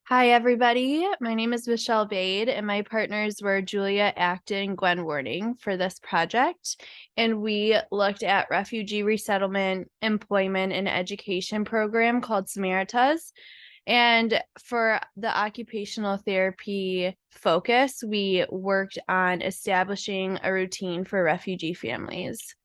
Hi, everybody. My name is Michelle Bade, and my partners were Julia Acton and Gwen Warding for this project. And we looked at refugee resettlement, employment, and education program called Samaritas. And for the occupational therapy focus, we worked on establishing a routine for refugee families.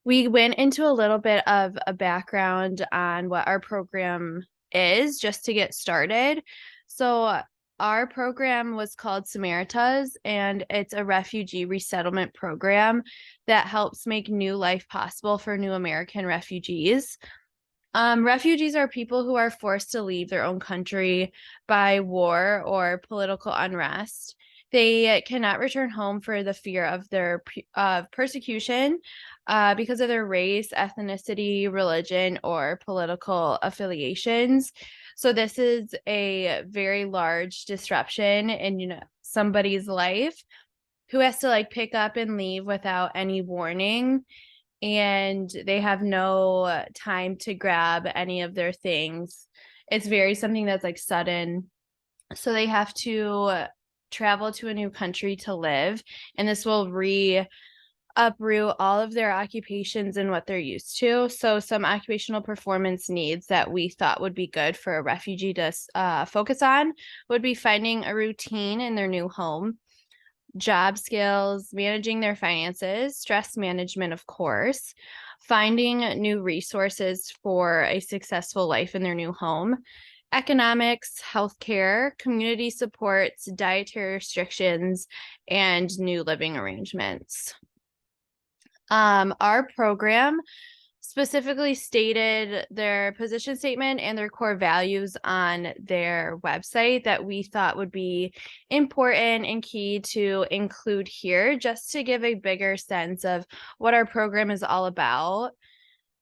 We went into a little bit of a background on what our program is just to get started. So, our program was called Samaritas, and it's a refugee resettlement program that helps make new life possible for new American refugees. Refugees are people who are forced to leave their own country by war or political unrest. They cannot return home for the fear of their persecution because of their race, ethnicity, religion, or political affiliations. So this is a very large disruption in somebody's life who has to pick up and leave without any warning, and they have no time to grab any of their things. It's very something that's sudden. So they have to travel to a new country to live, and this will uproot all of their occupations and what they're used to. So some occupational performance needs that we thought would be good for a refugee to focus on would be finding a routine in their new home, job skills, managing their finances, stress management, of course, finding new resources for a successful life in their new home, economics, healthcare, community supports, dietary restrictions, and new living arrangements. Our program specifically stated their position statement and their core values on their website that we thought would be important and key to include here, just to give a bigger sense of what our program is all about.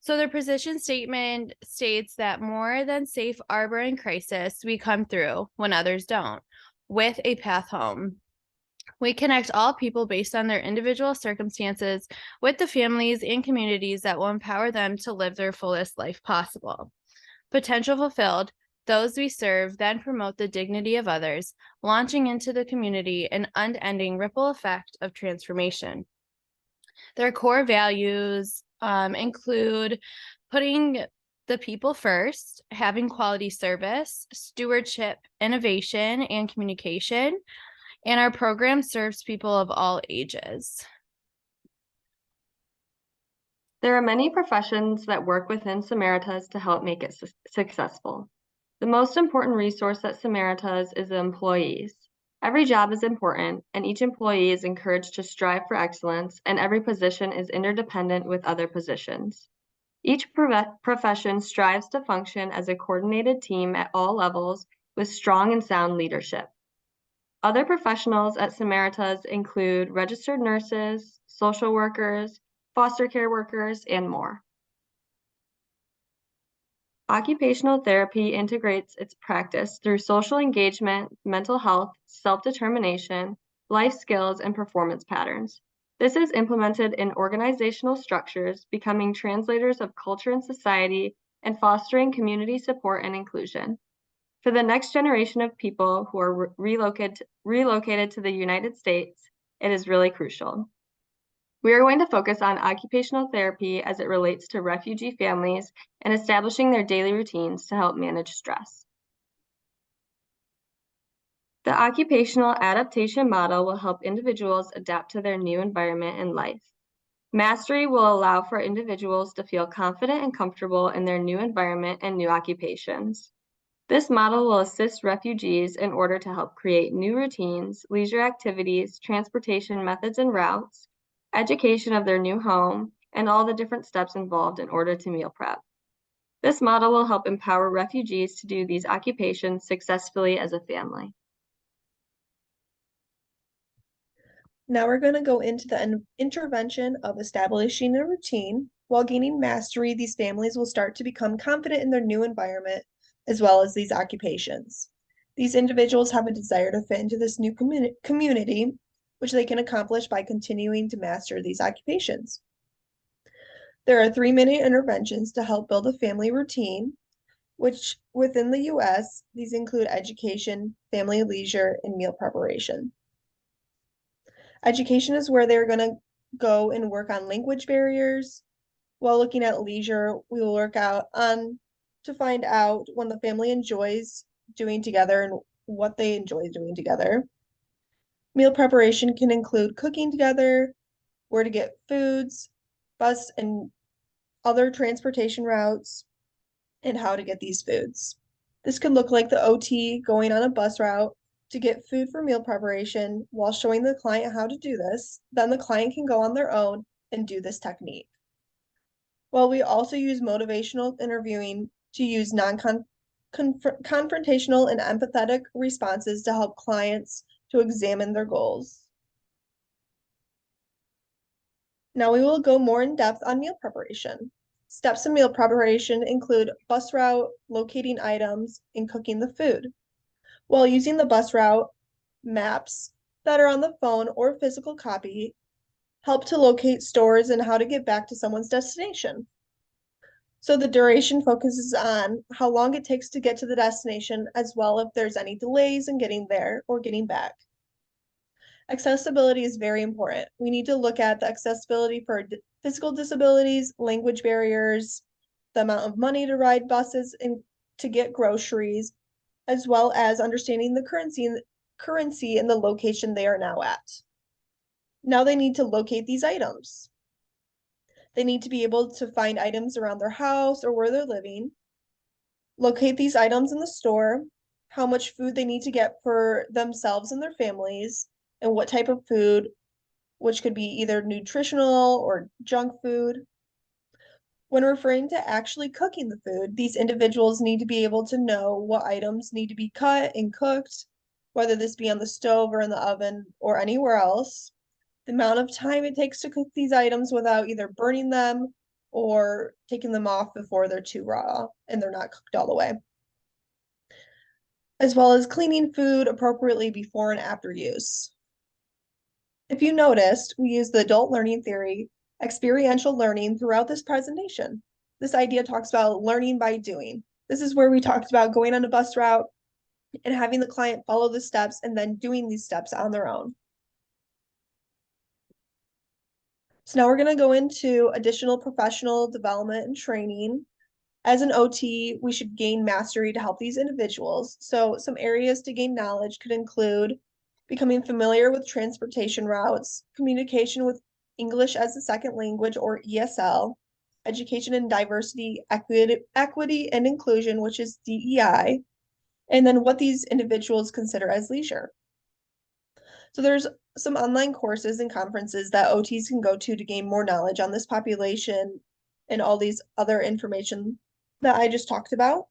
So their position statement states that more than safe harbor in crisis, we come through when others don't, with a path home. We connect all people based on their individual circumstances with the families and communities that will empower them to live their fullest life possible. Potential fulfilled, those we serve then promote the dignity of others, launching into the community an unending ripple effect of transformation. Their core values include putting the people first, having quality service, stewardship, innovation, and communication, and our program serves people of all ages. There are many professions that work within Samaritas to help make it successful. The most important resource at Samaritas is the employees. Every job is important, and each employee is encouraged to strive for excellence, and every position is interdependent with other positions. Each profession strives to function as a coordinated team at all levels with strong and sound leadership. Other professionals at Samaritas include registered nurses, social workers, foster care workers, and more. Occupational therapy integrates its practice through social engagement, mental health, self-determination, life skills, and performance patterns. This is implemented in organizational structures, becoming translators of culture and society, and fostering community support and inclusion. For the next generation of people who are relocated to the United States, it is really crucial. We are going to focus on occupational therapy as it relates to refugee families and establishing their daily routines to help manage stress. The occupational adaptation model will help individuals adapt to their new environment and life. Mastery will allow for individuals to feel confident and comfortable in their new environment and new occupations. This model will assist refugees in order to help create new routines, leisure activities, transportation methods and routes, education of their new home, and all the different steps involved in order to meal prep. This model will help empower refugees to do these occupations successfully as a family. Now we're going to go into the intervention of establishing a routine. While gaining mastery, these families will start to become confident in their new environment as well as these occupations. These individuals have a desire to fit into this new community, which they can accomplish by continuing to master these occupations. There are 3-minute interventions to help build a family routine. which within the US, these include education, family leisure, and meal preparation. Education is where they're going to go and work on language barriers. While looking at leisure, we will work out on to find out when the family enjoys doing together and what they enjoy doing together. Meal preparation can include cooking together, where to get foods, bus and other transportation routes, and how to get these foods. This could look like the OT going on a bus route to get food for meal preparation while showing the client how to do this. Then the client can go on their own and do this technique. While we also use motivational interviewing to use confrontational and empathetic responses to help clients to examine their goals. Now we will go more in depth on meal preparation. Steps in meal preparation include bus route, locating items, and cooking the food. While using the bus route, maps that are on the phone or physical copy help to locate stores and how to get back to someone's destination. So the duration focuses on how long it takes to get to the destination, as well if there's any delays in getting there or getting back. Accessibility is very important. We need to look at the accessibility for physical disabilities, language barriers, the amount of money to ride buses and to get groceries, as well as understanding the currency in the location they are now at. Now they need to locate these items. They need to be able to find items around their house or where they're living, locate these items in the store, how much food they need to get for themselves and their families, and what type of food, which could be either nutritional or junk food. When referring to actually cooking the food, these individuals need to be able to know what items need to be cut and cooked, whether this be on the stove or in the oven or anywhere else, the amount of time it takes to cook these items without either burning them or taking them off before they're too raw and they're not cooked all the way, as well as cleaning food appropriately before and after use. If you noticed, we use the adult learning theory, experiential learning throughout this presentation. This idea talks about learning by doing. This is where we talked about going on a bus route and having the client follow the steps and then doing these steps on their own. So now we're going to go into additional professional development and training. As an OT, we should gain mastery to help these individuals. So some areas to gain knowledge could include becoming familiar with transportation routes, communication with English as a second language or ESL, education and diversity, equity and inclusion, which is DEI, and then what these individuals consider as leisure. So there's some online courses and conferences that OTs can go to gain more knowledge on this population and all these other information that I just talked about.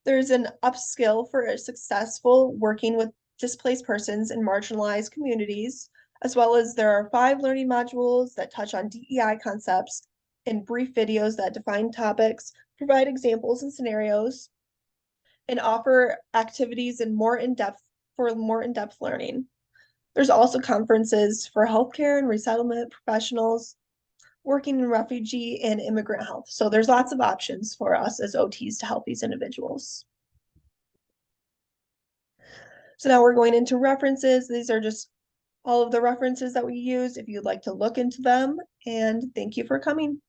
There's an upskill for a successful working with displaced persons in marginalized communities, as well as there are 5 learning modules that touch on DEI concepts and brief videos that define topics, provide examples and scenarios, and offer activities and more in-depth learning. There's also conferences for healthcare and resettlement professionals working in refugee and immigrant health. So there's lots of options for us as OTs to help these individuals. So now we're going into references. These are just all of the references that we use if you'd like to look into them. And thank you for coming.